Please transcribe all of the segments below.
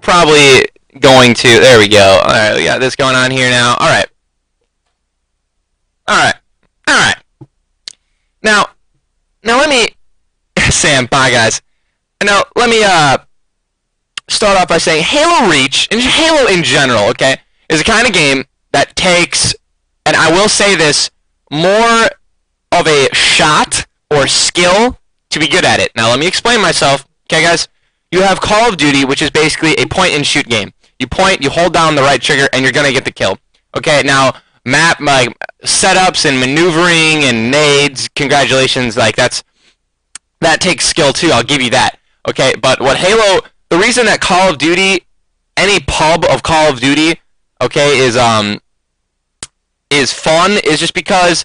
probably going to... There we go. All right, we got this going on here now. All right. All right. All right. Now let me... Sam, bye, guys. Now, let me start off by saying Halo Reach, and Halo in general, okay, is a kind of game that takes, and I will say this, more of a shot or skill to be good at it. Now, let me explain myself. Okay, guys? You have Call of Duty, which is basically a point-and-shoot game. You point, you hold down the right trigger, and you're going to get the kill. Okay, now, map, like, setups and maneuvering and nades, congratulations, like, that takes skill, too. I'll give you that. Okay, but what Halo... The reason that Call of Duty, any pub of Call of Duty, okay, is fun is just because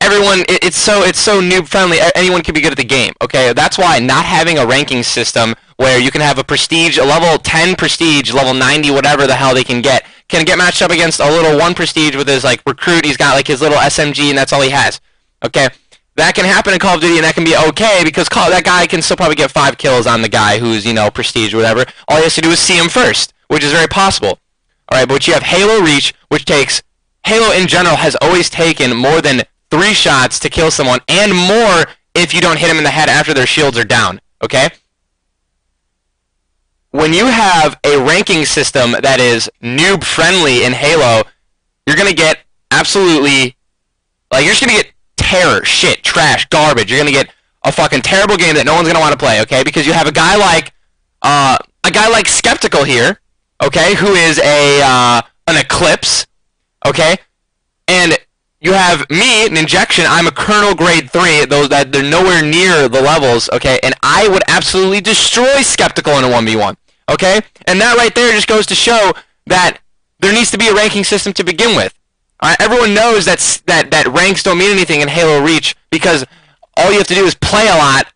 everyone it's so noob friendly. Anyone can be good at the game. Okay, that's why not having a ranking system where you can have a prestige, a level 10 prestige, level 90, whatever the hell they can get matched up against a little 1 prestige with his like recruit. He's got like his little SMG and that's all he has. Okay. That can happen in Call of Duty, and that can be okay, because that guy can still probably get 5 kills on the guy who's, you know, prestige or whatever. All he has to do is see him first, which is very possible. Alright, but you have Halo Reach, which takes... Halo in general has always taken more than 3 shots to kill someone, and more if you don't hit them in the head after their shields are down. Okay? When you have a ranking system that is noob-friendly in Halo, you're going to get absolutely... Like, you're just going to get terror, shit, trash, garbage. You're gonna get a fucking terrible game that no one's gonna want to play, okay? Because you have a guy like Skeptical here, okay, who is an Eclipse, okay, and you have me, an Injection. I'm a Colonel grade 3. Those that they're nowhere near the levels, okay, and I would absolutely destroy Skeptical in a 1v1, okay, and that right there just goes to show that there needs to be a ranking system to begin with. Everyone knows that ranks don't mean anything in Halo Reach because all you have to do is play a lot.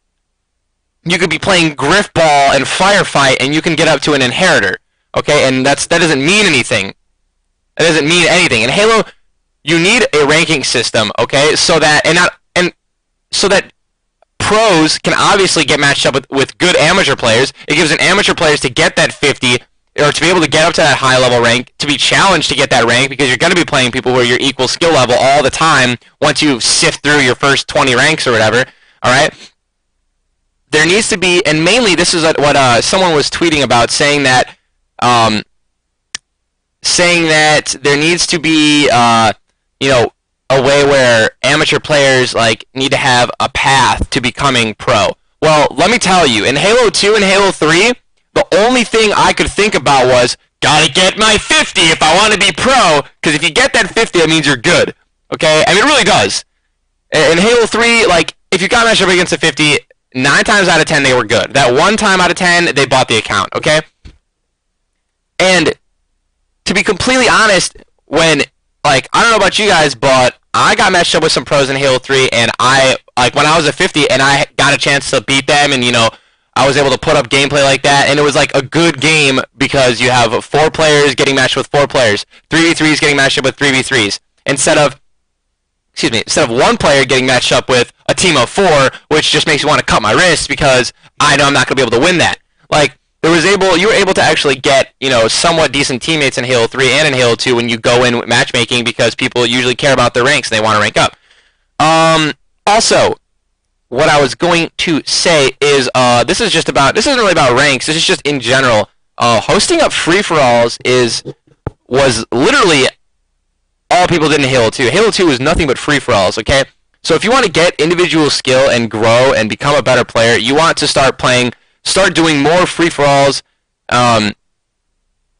You could be playing Griffball and Firefight, and you can get up to an Inheritor. Okay, and that doesn't mean anything. That doesn't mean anything. In Halo, you need a ranking system. Okay, so that so that pros can obviously get matched up with good amateur players. It gives an amateur players to get that 50. Or to be able to get up to that high level rank, to be challenged to get that rank, because you're going to be playing people where you're equal skill level all the time once you sift through your first 20 ranks or whatever, alright? There needs to be, and mainly this is what someone was tweeting about, saying that there needs to be, you know, a way where amateur players, like, need to have a path to becoming pro. Well, let me tell you, in Halo 2 and Halo 3, the only thing I could think about was, gotta get my 50 if I want to be pro, because if you get that 50, that means you're good. Okay? I mean, it really does. In Halo 3, like, if you got matched up against a 50, 9 times out of 10, they were good. That 1 time out of 10, they bought the account, okay? And, to be completely honest, when, like, I don't know about you guys, but I got matched up with some pros in Halo 3, and when I was a 50, and I got a chance to beat them, and, you know, I was able to put up gameplay like that, and it was like a good game because you have 4 players getting matched with 4 players, 3v3s getting matched up with 3v3s, instead of 1 player getting matched up with a team of 4, which just makes me want to cut my wrists because I know I'm not going to be able to win that. Like, you were able to actually get, you know, somewhat decent teammates in Halo 3 and in Halo 2 when you go in matchmaking, because people usually care about their ranks and they want to rank up. Also, what I was going to say is, this isn't really about ranks, this is just in general. Hosting up free-for-alls was literally all people did in Halo 2. Halo 2 was nothing but free-for-alls, okay? So if you want to get individual skill and grow and become a better player, you want to start doing more free-for-alls.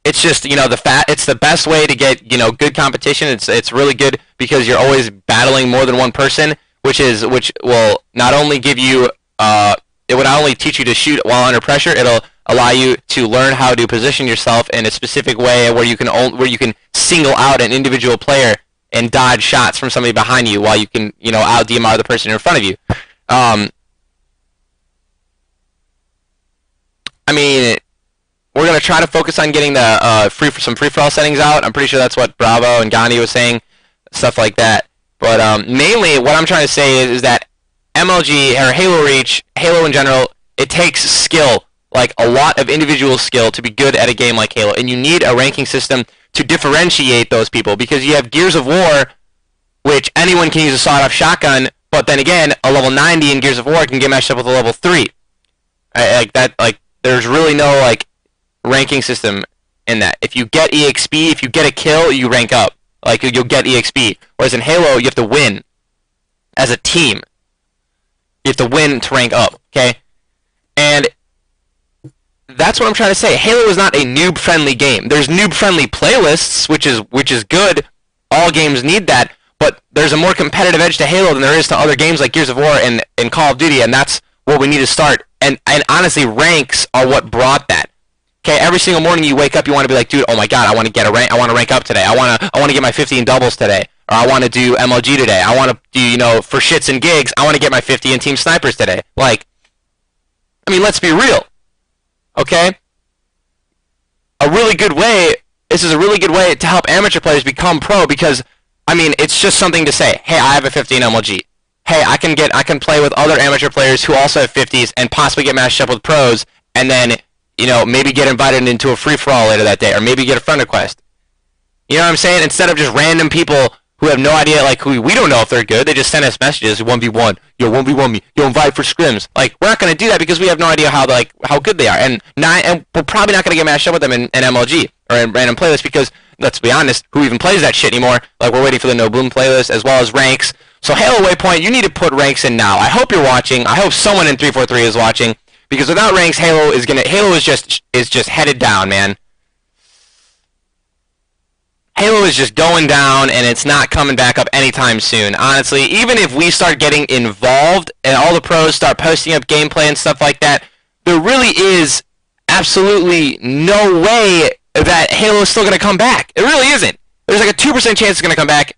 It's just, you know, it's the best way to get, you know, good competition. It's really good because you're always battling more than one person, which will not only give you, it would not only teach you to shoot while under pressure, it'll allow you to learn how to position yourself in a specific way where you can single out an individual player and dodge shots from somebody behind you while you can, you know, out DMR the person in front of you. I mean, we're gonna try to focus on getting the some free-for-all settings out. I'm pretty sure that's what Bravo and Gandhi was saying, stuff like that. But mainly, what I'm trying to say is that MLG or Halo Reach, Halo in general, it takes skill like a lot of individual skill to be good at a game like Halo, and you need a ranking system to differentiate those people, because you have Gears of War, which anyone can use a sawed-off shotgun, but then again, a level 90 in Gears of War can get matched up with a level 3. There's really no like ranking system in that. If you get EXP, if you get a kill, you rank up. Like, you'll get EXP. Whereas in Halo, you have to win as a team. You have to win to rank up, okay? And that's what I'm trying to say. Halo is not a noob-friendly game. There's noob-friendly playlists, which is good. All games need that. But there's a more competitive edge to Halo than there is to other games like Gears of War and Call of Duty, and that's what we need to start. And honestly, ranks are what brought that. Okay, every single morning you wake up, you want to be like, dude, oh my god, I want to get a rank. I want to rank up today. I want to get my 50 in doubles today, or I want to do MLG today. I want to do, for shits and gigs, I want to get my 50 in team snipers today. Like, I mean, let's be real. Okay? This is a really good way to help amateur players become pro, because, I mean, it's just something to say, hey, I have a 50 in MLG. Hey, I can play with other amateur players who also have 50s and possibly get matched up with pros, and then maybe get invited into a free-for-all later that day, or maybe get a friend request. You know what I'm saying? Instead of just random people who have no idea, like, we don't know if they're good, they just send us messages, 1v1, yo, 1v1 me, yo, invite for scrims. Like, we're not going to do that because we have no idea how good they are. And we're probably not going to get matched up with them in MLG, or in random playlists, because, let's be honest, who even plays that shit anymore? Like, we're waiting for the No Bloom playlist, as well as ranks. So, Halo Waypoint, you need to put ranks in now. I hope you're watching. I hope someone in 343 is watching. Because without ranks, Halo is just headed down, man. Halo is just going down, and it's not coming back up anytime soon. Honestly, even if we start getting involved and all the pros start posting up gameplay and stuff like that, there really is absolutely no way that Halo is still going to come back. It really isn't. There's like a 2% chance it's going to come back.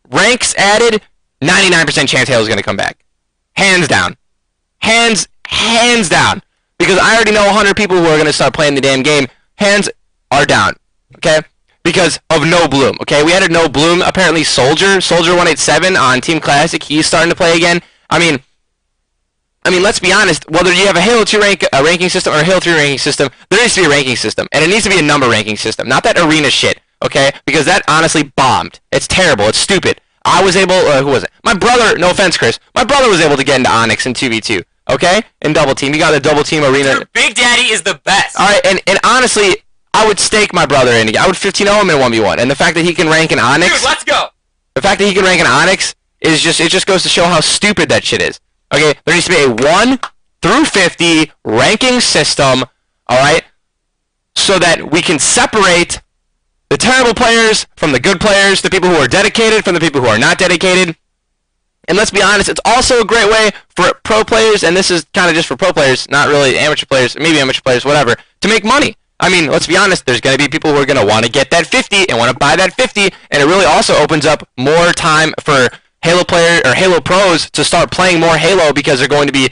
Ranks added, 99% chance Halo is going to come back. Hands down. Hands down. Because I already know 100 people who are going to start playing the damn game. Hands are down. Okay? Because of No Bloom. Okay? We added No Bloom. Apparently Soldier 187 on Team Classic, he's starting to play again. I mean, let's be honest. Whether you have a Halo 2 ranking system or a Halo 3 ranking system, there needs to be a ranking system. And it needs to be a number ranking system. Not that arena shit. Okay? Because that honestly bombed. It's terrible. It's stupid. I was able, who was it? My brother, no offense, Chris. My brother was able to get into Onyx in 2v2. Okay? In double team. You got the double team arena. Dude, Big Daddy is the best. Alright, and honestly, I would stake my brother in. I would 15-0 him in 1v1. And the fact that he can rank in Onyx. Dude, let's go. The fact that he can rank in Onyx is just, it just goes to show how stupid that shit is. Okay? There needs to be a 1 through 50 ranking system. Alright? So that we can separate the terrible players from the good players, the people who are dedicated from the people who are not dedicated. And let's be honest, it's also a great way for pro players, and this is kind of just for pro players, not really amateur players, maybe amateur players, whatever, to make money. I mean, let's be honest, there's going to be people who are going to want to get that 50 and want to buy that 50, and it really also opens up more time for Halo players or Halo pros to start playing more Halo, because they're going to be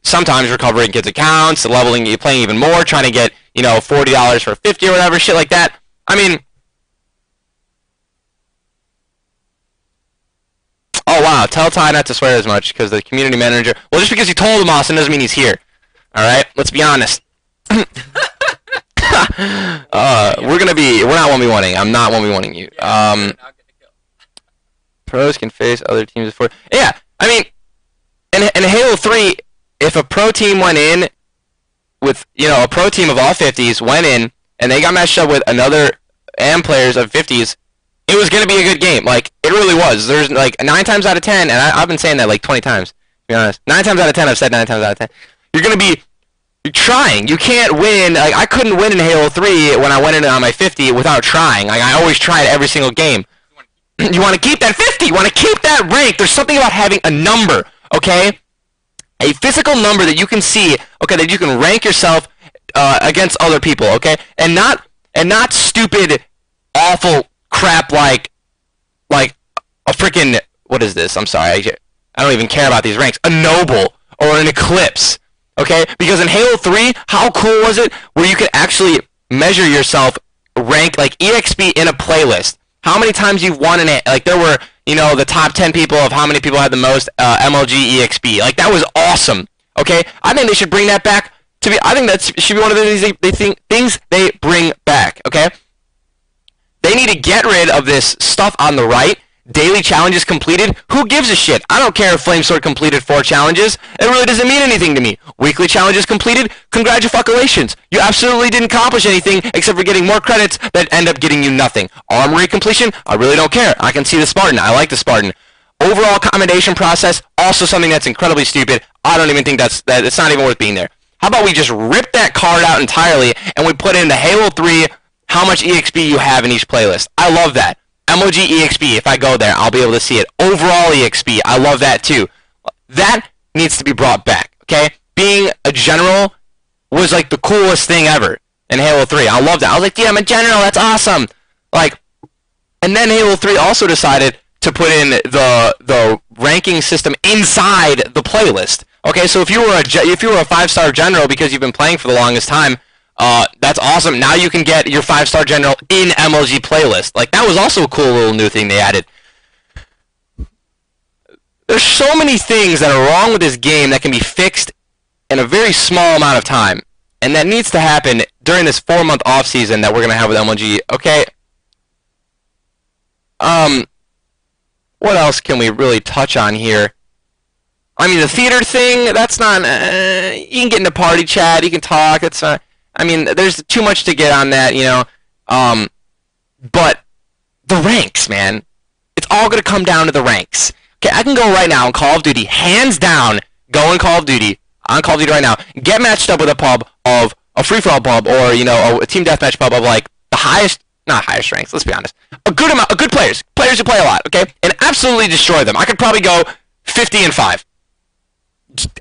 sometimes recovering kids' accounts, leveling, playing even more, trying to get, $40 for 50 or whatever, shit like that. I mean, oh wow, tell Ty not to swear as much, because the community manager, well, just because you told him Austin doesn't mean he's here. Alright, let's be honest. We're not 1v1ing. I'm not 1v1ing you. Pros can face other teams before. Yeah, I mean, in Halo 3, if a pro team went in with, a pro team of all 50s went in, and they got matched up with another AM players of 50s, it was going to be a good game. Like, it really was. There's, 9 times out of 10, and I've been saying that, 20 times, to be honest. 9 times out of 10, I've said 9 times out of 10. You're going to be trying. You can't win. Like, I couldn't win in Halo 3 when I went in on my 50 without trying. Like, I always tried every single game. You want to keep that 50. You want to keep that rank. There's something about having a number, okay? A physical number that you can see, okay, that you can rank yourself against other people, okay? And not stupid, awful crap like a freaking, what is this? I'm sorry, I don't even care about these ranks. A Noble or an Eclipse, okay? Because in Halo 3, how cool was it where you could actually measure yourself rank, like EXP in a playlist? How many times you've won in it? Like, there were, the top 10 people of how many people had the most MLG EXP. Like, that was awesome, okay? I think they should bring that back I think that should be one of the things they bring back. Okay, they need to get rid of this stuff on the right. Daily challenges completed. Who gives a shit? I don't care if Flamesword completed 4 challenges. It really doesn't mean anything to me. Weekly challenges completed. Congratulations. You absolutely didn't accomplish anything except for getting more credits that end up getting you nothing. Armory completion. I really don't care. I can see the Spartan. I like the Spartan. Overall commendation process. Also something that's incredibly stupid. I don't even think that it's not even worth being there. How about we just rip that card out entirely and we put in the Halo 3 how much EXP you have in each playlist. I love that. MOG EXP, if I go there, I'll be able to see it. Overall EXP, I love that too. That needs to be brought back, okay? Being a general was like the coolest thing ever in Halo 3. I loved it. I was like, yeah, I'm a general, that's awesome. Like, and then Halo 3 also decided to put in the ranking system inside the playlist. Okay, so if you were a 5-star general because you've been playing for the longest time, that's awesome. Now you can get your 5-star general in MLG playlist. Like, that was also a cool little new thing they added. There's so many things that are wrong with this game that can be fixed in a very small amount of time. And that needs to happen during this 4-month off season that we're going to have with MLG. Okay. What else can we really touch on here? I mean, the theater thing, that's not... you can get into party chat, you can talk, it's not... I mean, there's too much to get on that, you know. But the ranks, man. It's all going to come down to the ranks. Okay, I can go right now in Call of Duty, hands down, go in Call of Duty, on Call of Duty right now, get matched up with a pub of a free-for-all pub or, you know, a team deathmatch pub of, like, the highest, not highest ranks, let's be honest, a good players who play a lot, okay, and absolutely destroy them. I could probably go 50-5.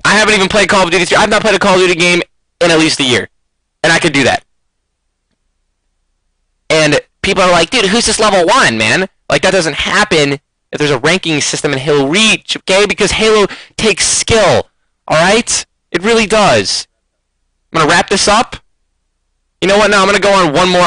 I haven't even played Call of Duty 3. I've not played a Call of Duty game in at least a year. And I could do that. And people are like, dude, who's this level 1, man? Like, that doesn't happen if there's a ranking system in Halo Reach, okay? Because Halo takes skill, alright? It really does. I'm going to wrap this up. You know what? Now I'm going to go on one more.